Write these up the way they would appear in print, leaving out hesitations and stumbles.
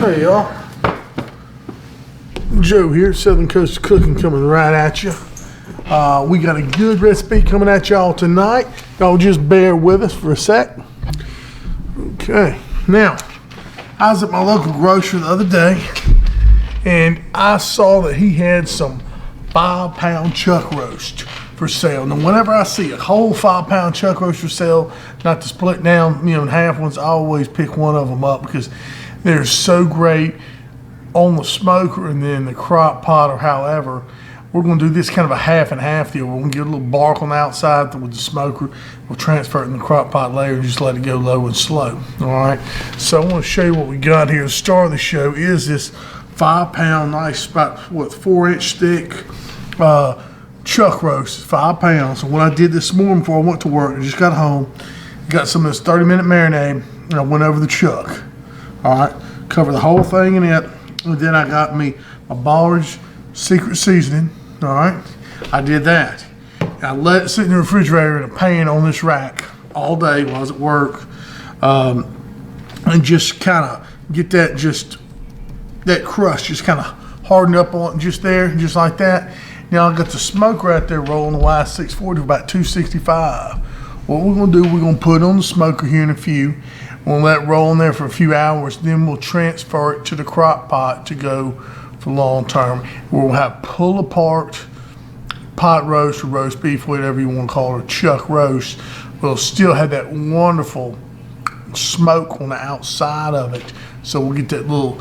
Hey y'all, Joe here, Southern Coast Cooking, coming right at you. We got a good recipe coming at y'all tonight. Y'all just bear with us for a sec. Okay, now I was at my local grocer the other day and I saw that he had some 5-pound chuck roast for sale. Now whenever I see a whole 5-pound chuck roast for sale, not to split down in half ones, I always pick one of them up because they're so great on the smoker and then the crock pot or however. We're going to do this kind of a half and half deal. We're going to get a little bark on the outside with the smoker. We'll transfer it in the crock pot later and just let it go low and slow. All right. So I want to show you what we got here. The star of the show is this 5-pound, nice, about 4-inch thick chuck roast, 5 pounds. So what I did this morning before I went to work, I just got home, got some of this 30-minute marinade, and I went over the chuck. All right, cover the whole thing in it, and then I got me a Baldridge secret seasoning. All right, I did that. I let it sit in the refrigerator in a pan on this rack all day while I was at work, and just kind of get that crust just kind of hardened up on it, just there, just like that. Now I got the smoker out there rolling the Y640 for about 265. What we're gonna do, we're gonna put it on the smoker here in a few. We'll let it roll in there for a few hours, then we'll transfer it to the crock pot to go for long term. We'll have pull apart pot roast or roast beef, whatever you want to call it, or chuck roast. We'll still have that wonderful smoke on the outside of it. So we'll get that little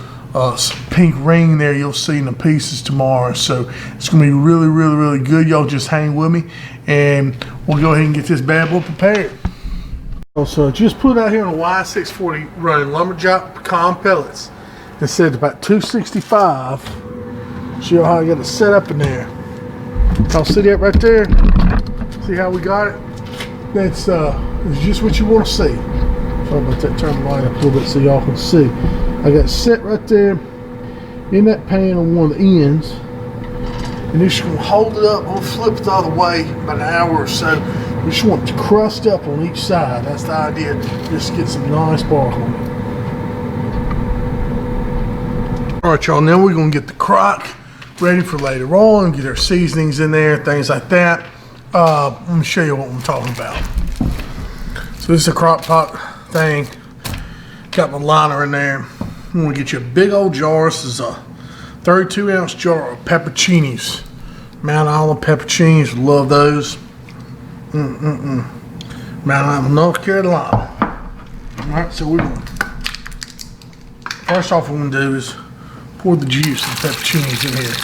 pink ring there you'll see in the pieces tomorrow. So it's gonna be really, really, really good. Y'all just hang with me and we'll go ahead and get this bad boy prepared. So just put it out here on a Y640 running lumberjack pecan pellets. It said about 265. Show you how I got it set up in there. Y'all see that right there? See how we got it? That's it's just what you want to see. Sorry about that, turn the light up a little bit so y'all can see. I got it set right there in that pan on one of the ends. And just gonna hold it up, we'll flip it the other way about an hour or so. We just want it to crust up on each side. That's the idea, just to get some nice bark on it. All right, y'all, now we're gonna get the crock ready for later on, get our seasonings in there, things like that. Let me show you what I'm talking about. So this is a crock pot thing. Got my liner in there. I'm gonna get you a big old jar. This is a 32-ounce jar of pepperoncinis. Mount Island pepperoncinis, love those. Mount Island, North Carolina. All right, so we're gonna, first off what we're gonna do is pour the juice of the pepperoncinis in here.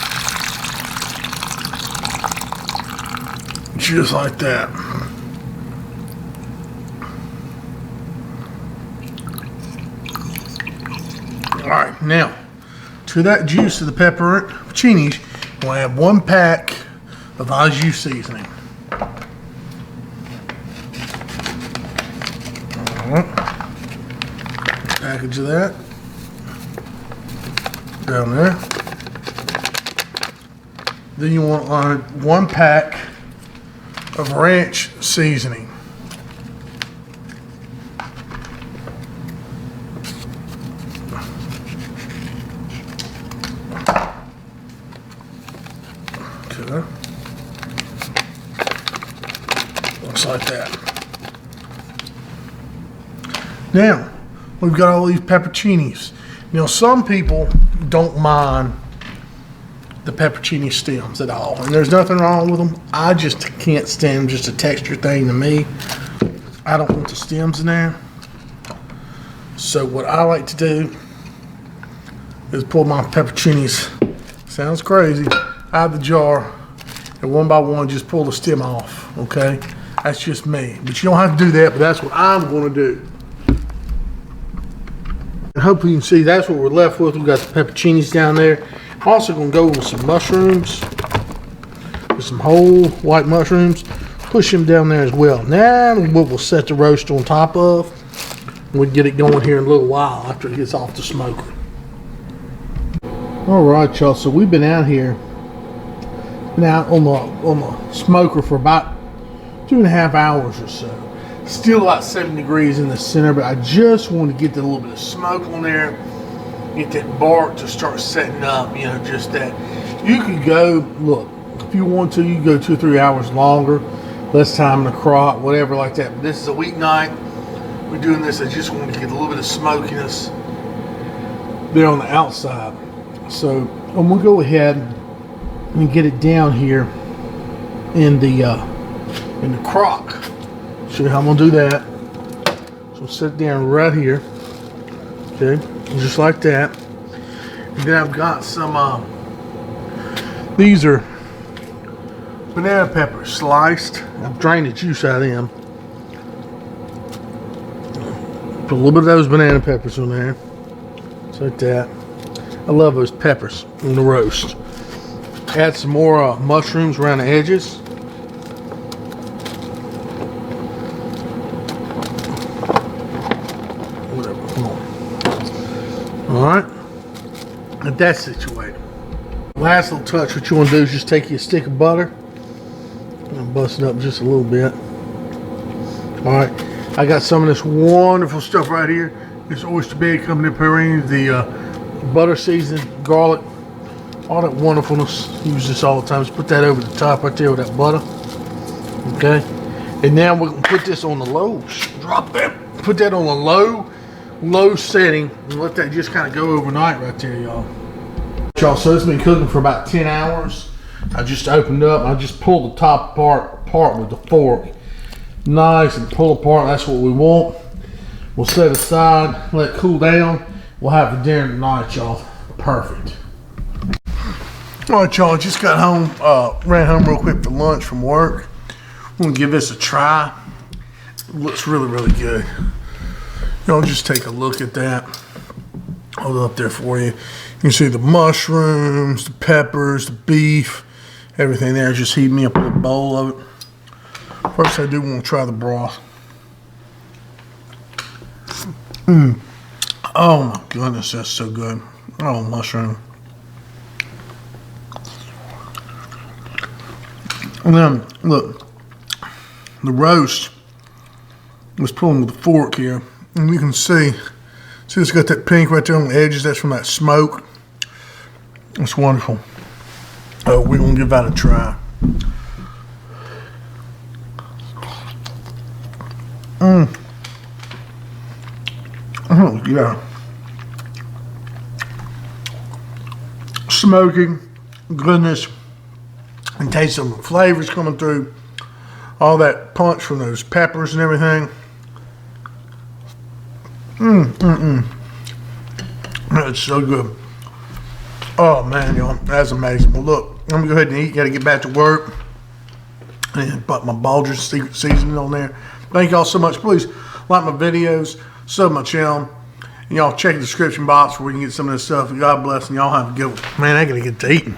Just like that. All right, now to that juice of the pepperoncinis, we'll add 1 pack of au jus seasoning. All right, package of that down there. Then you want 1 pack of ranch seasoning. Okay. Looks like that. Now, we've got all these pepperoncinis. Now, some people don't mind the pepperoncini stems at all, and there's nothing wrong with them. I just can't stand them, just a texture thing to me. I don't want the stems in there. So what I like to do is pull my pepperoncinis, sounds crazy, out of the jar, and one by one just pull the stem off, okay? That's just me, but you don't have to do that, but that's what I'm gonna do. And hopefully you can see that's what we're left with. We've got the pepperoncinis down there. I'm also gonna go with some mushrooms, with some whole white mushrooms, push them down there as well. Now what we'll set the roast on top of, we'll get it going here in a little while after it gets off the smoker. All right, y'all, so we've been out here, been out on the smoker for about 2.5 hours or so. Still about 7 degrees in the center, but I just want to get a little bit of smoke on there. get that bark to start setting up, you know, just that. You could go, look, if you want to, you can go 2 or 3 hours longer, less time in the crop, whatever like that. But this is a weeknight. We're doing this, I just want to get a little bit of smokiness there on the outside. So I'm gonna go ahead and get it down here in the crock. Show you how I'm gonna do that. So set it down right here. Okay, just like that. And then I've got some these are banana peppers sliced. I've drained the juice out of them. Put a little bit of those banana peppers on there. Just like that. I love those peppers in the roast. Add some more mushrooms around the edges. Whatever. Come on. All right. Get that situated. Last little touch, what you want to do is just take your stick of butter and bust it up just a little bit. All right. I got some of this wonderful stuff right here. This oyster bed company purine, the butter seasoning, garlic, all that wonderfulness. Use this all the time. Just put that over the top right there with that butter. Okay. And now we're gonna put this on the low. Drop that. Put that on a low setting and let that just kind of go overnight right there, y'all. Y'all, so it's been cooking for about 10 hours. I just opened up. I just pulled the top part apart with the fork. Nice and pull apart. That's what we want. We'll set aside, let it cool down. We'll have for dinner tonight, y'all. Perfect. All right, y'all. Just got home. Ran home real quick for lunch from work. I'm gonna give this a try. It looks really, really good. Y'all just take a look at that. Hold it up there for you. You can see the mushrooms, the peppers, the beef, everything there. Just heat me up a little bowl of it. First, I do want to try the broth. Oh my goodness, that's so good. Oh, mushroom. And then, look, the roast was pulling with the fork here. And you can see it's got that pink right there on the edges. That's from that smoke. It's wonderful. Oh, we're going to give that a try. Oh, yeah. Smoking, goodness, and taste some flavors coming through. All that punch from those peppers and everything. That's so good. Oh man, y'all, that's amazing. Well, look, I'm gonna go ahead and eat. Got to get back to work. And put my Baldridge secret seasoning on there. Thank y'all so much. Please like my videos, sub my channel, and y'all check the description box where you can get some of this stuff. God bless, and y'all have a good one. Man, I gotta get to eating.